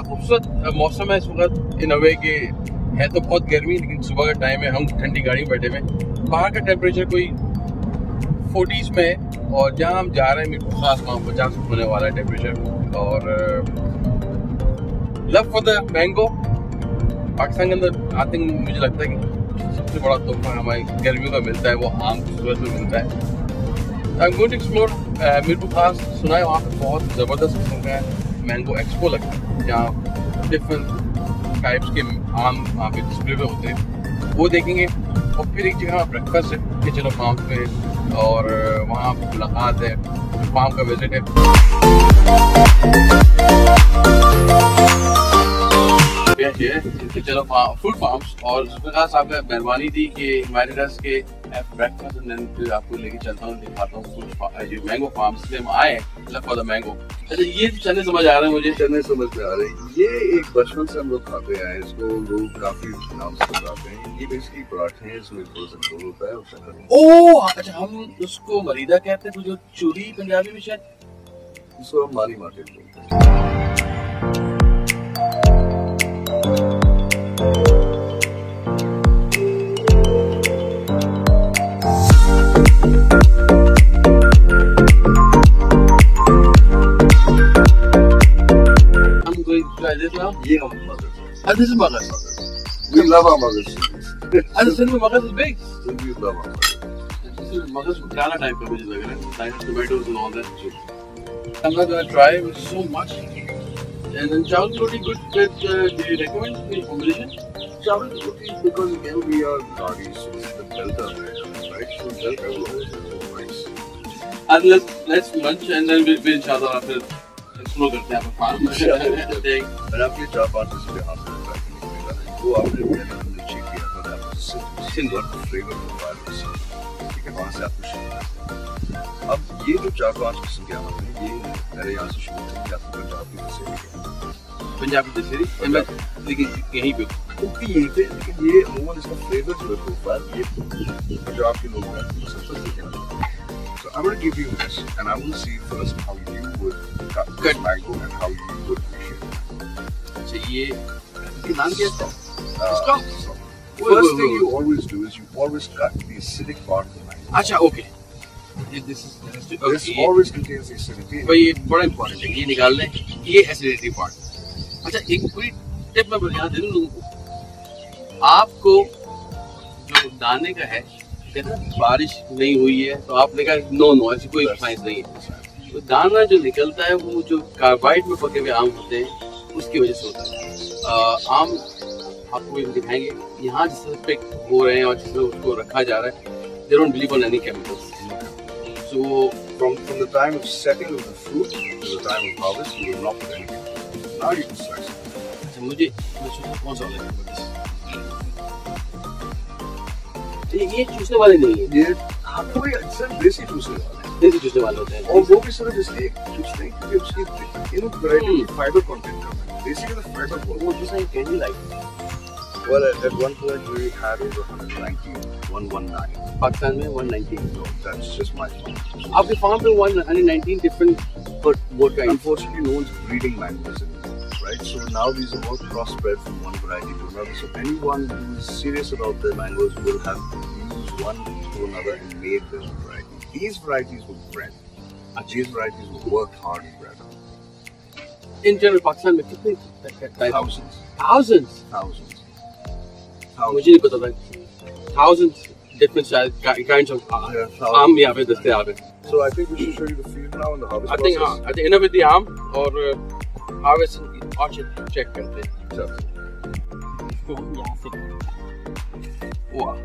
बड़ा खूबसूरत मौसम है इस वक्त इन अ वे के है तो बहुत गर्मी, लेकिन सुबह का टाइम है, हम ठंडी गाड़ी में बैठे हुए हैं। बाहर का टेम्परेचर कोई 40s में है और जहाँ हम जा रहे हैं मिरपुरखास वहाँ 50 होने वाला है टेम्परेचर। और love for the mango. Pakistan के अंदर आई थिंक मुझे लगता है कि सबसे बड़ा तोहफा हमारी गर्मियों का मिलता है वो आम की सूरत में मिलता है। I am going to explore Mirpurkhas. सुना है वहाँ पे बहुत ज़बरदस्त किस्म का मैंगो एक्सपो लगता है जहाँ डिफरेंट टाइप्स के आम वहाँ पे डिस्प्ले पे होते हैं, वो देखेंगे। और फिर एक जगह ब्रेकफास्ट है किचन ऑफ फार्म पे और वहाँ मुलाकात है, फार्म का विजिट है। चलो फूड फार्म्स और मिरपुरखास साहब ने मेहरबानी दी कि हमारे रस के ब्रेकफास्ट एंड देन फिर आपको लेके चलता हूँ, दिखाता हूँ ये मैंगो फार्म्स से हम आए लव फॉर द मैंगो। अच्छा ये चने समझ आ रहे हैं मुझे, चने समझ में आ रहे हैं। ये एक बचपन से हम लोग खाते हैं, इसको लोग काफी नाम से बताते हैं। ये बेसिकली पराठे हैं, इसमें थोड़ा सा गोल होता है और शक्कर। ओह अच्छा, हम उसको मरीदा कहते हैं, जो चूरी पंजाबी में शायद इसको हम माली मार्केट बोलते हैं। ये हम mugger. This is mugger. We love our muggers. And the cinnamon mugger is big. We love our muggers. This is muggers banana type का मुझे लग रहा है. Like tomatoes and all that shit. I'm not gonna try with so much. And then chawal roti good. Do you recommend the combination? Chawal roti because again we are Nadi, so the delta right? So delta will always be more nice. And let's munch and then we'll inshallah after. करते हैं farm मैंने आपके 4-5 recipe हासिल की, वो आपने मैंने check किया था सिंगल फ्लेवर प्रोफाइल, ठीक है, वहाँ से आपको शुरू है। अब ये जो 4-5 किस्म के आम हैं ये मेरे यहाँ से शुरू है, आपको पंजाबी दशहरी लेकिन यहीं पे क्योंकि यहीं पे, लेकिन ये अमूमन इसका फ्लेवर जो है प्रोफाइल ये पंजाब के लोग हैं सबसे सीखे ना। So I'm going to give you this and I will see first how you would cut mango and how you would appreciate it. अच्छा ये नाम क्या है इसका? First thing you always do is you always cut the acidic part of the mango. अच्छा okay. This always contains the acidity. भाई ये बड़ा important है, ये निकाल लें ये acidity part. अच्छा एक पूरी टिप मैं यहाँ दे दूँ आपको, जो दाने का है कहते हैं बारिश नहीं हुई है तो आपने कहा नो ऐसी कोई साइंस नहीं है, तो दाना जो निकलता है वो जो कार्बाइड में पके हुए आम होते हैं उसकी वजह से होता है। आम आपको दिखाएंगे यहाँ जिस तरह पिक हो रहे हैं और जिस तरह उसको रखा जा रहा है, they don't believe on any chemicals. So from the time of setting of the fruit to the time of harvest you will not put anything. Now you can slice it. अच्छा मुझे कौन सा वाला ये चूसने वाले नहीं है, ये आपको अक्सर देसी चूसने वाले हैं, देसी चूसने वाले होते हैं और वो भी सिर्फ इसलिए चूसते हैं क्योंकि उसकी इन वैरायटी फाइबर कंटेंट है, बेसिकली द फाइबर वो जैसा एक candy like. Well, at one point we had over 119 Pakistan में 119, so that's just my farm. आपके फार्म पे 119 different but what kind? Unfortunately no one's breeding mangoes anymore, right? So now these are all crossbred from one variety to another. So anyone who is serious about their mangoes will have used one to another and made their own variety. These varieties were bred. These varieties were worked hard and bred. In general, Pakistan में कितने thousands. मुझे नहीं पता था thousands different kinds of आम यहाँ पे दस्तयाब है। So I think we should show you the field now and the harvest process. I think enough with the आम और harvest orchard check करते हैं। इसको हम यहाँ से वाह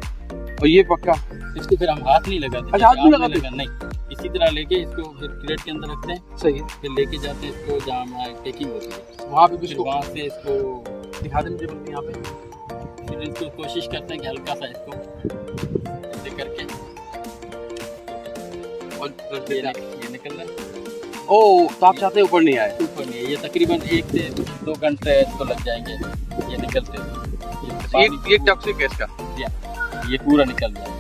और ये पक्का इसको फिर हम हाथ नहीं लगाते। अच्छा हाथ नहीं लगाते? नहीं, इसी तरह लेके इसको फिर क्रेट के अंदर रखते हैं। सही है। फिर लेके जाते हैं इसको जहाँ हमारी पैकिंग होती है वहाँ पे, कुछ वहाँ से इसको दिखा दें मुझे यहाँ पे। फिर इसको कोशिश करते हैं कि हल्का सा इसको ऐसे करके और ये निकल रहा है। ओह तो आप चाहते हैं ऊपर नहीं आए? ऊपर नहीं है, ये तकरीबन 1 से 2 घंटे इसको लग जाएंगे ये निकलते हैं। ये टॉक्सिक है इसका? ये पूरा निकल जाएगा।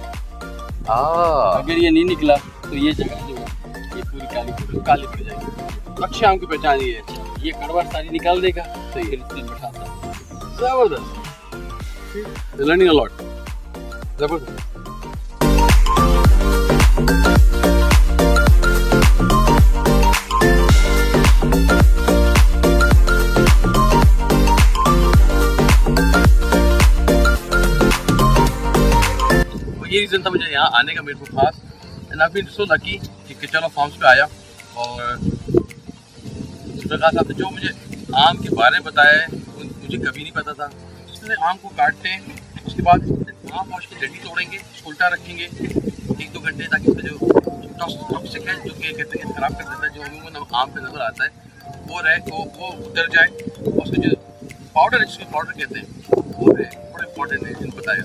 अगर ये नहीं निकला तो ये जगह जो है ये पूरी काली पड़ जाएगी। अच्छे आम की पहचान ये है। ये कड़वा सारी निकाल देगा तो ये बैठाता है। जबरदस्त, लर्निंग अ लॉट, जबरदस्त। ये रीज़न था मुझे यहाँ आने का Mirpur Khas, and I been so lucky कि चलो फार्म्स पे आया। और मिरपुर साहब ने जो मुझे आम के बारे में बताया है मुझे कभी नहीं पता था। उसने आम को काटते हैं, उसके बाद आम वाश की डंडी तोड़ेंगे, उल्टा रखेंगे 1-2 घंटे ताकि उसका जो टॉक्सिक है जो कि कहते हैं खराब कर देता है, जो अमूमन आम पे नजर आता है वो रहे वो उतर जाए। उसका जो पाउडर है जिसको पाउडर कहते हैं वो है बड़ा इंपॉर्टेंट है, जिनको बताया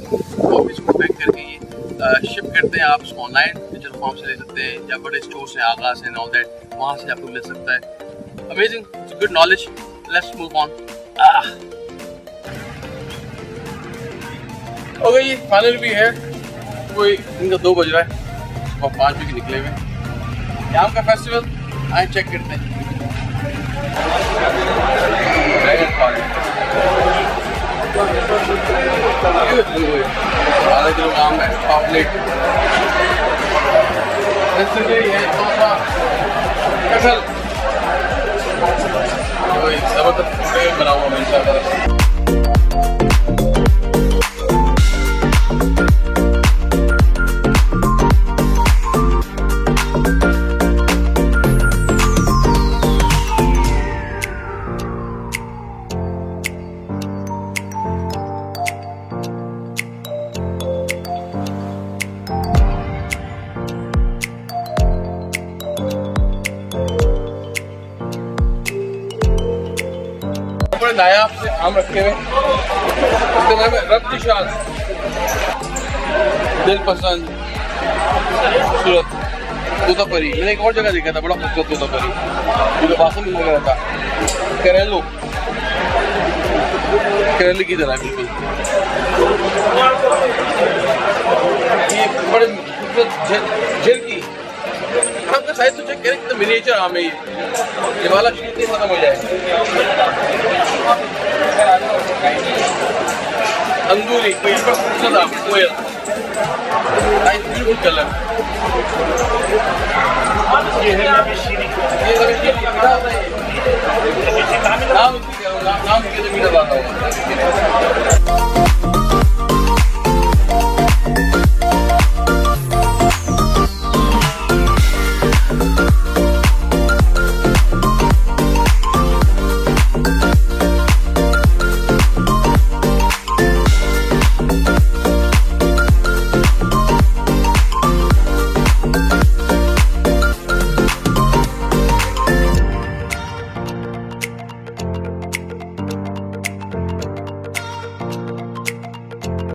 वो इसको पैक करके ये शिप करते हैं। आप उसको ऑनलाइन डिजिटल फॉर्म से ले सकते हैं या बड़े स्टोर्स हैं आगाज एंड ऑल दैट, वहाँ से आपको मिल सकता है। Amazing, it's good knowledge. Let's move on. Okay, ये फाइनल भी है, कोई इनका 2 बज रहा है और 5 बजे निकले हुए यहाँ का फेस्टिवल। आए चेक करते हैं। आधा किलो आम है, पापलेट कटहल, जबरदस्त बना हुआ इंशाल्लाह। नायाब से आम रखे हुए, इसका नाम है रब्तिशाल, दिल पसंद, खूबसूरत तोतापरी। मैंने एक और जगह देखा था बड़ा खूबसूरत तोतापरी, जो बासम में लगा था। करेले की तरह बिल्कुल। ये बड़े खूबसूरत झिरकी, आपका साइज तो चेक करें कितना मिनिएचर आम है ये वाला शूट नहीं खत्म हो जाएगा। अंगूरी कोई पर खूबसूरत आम, कोयल, नाइस ब्यूटीफुल कलर। ये है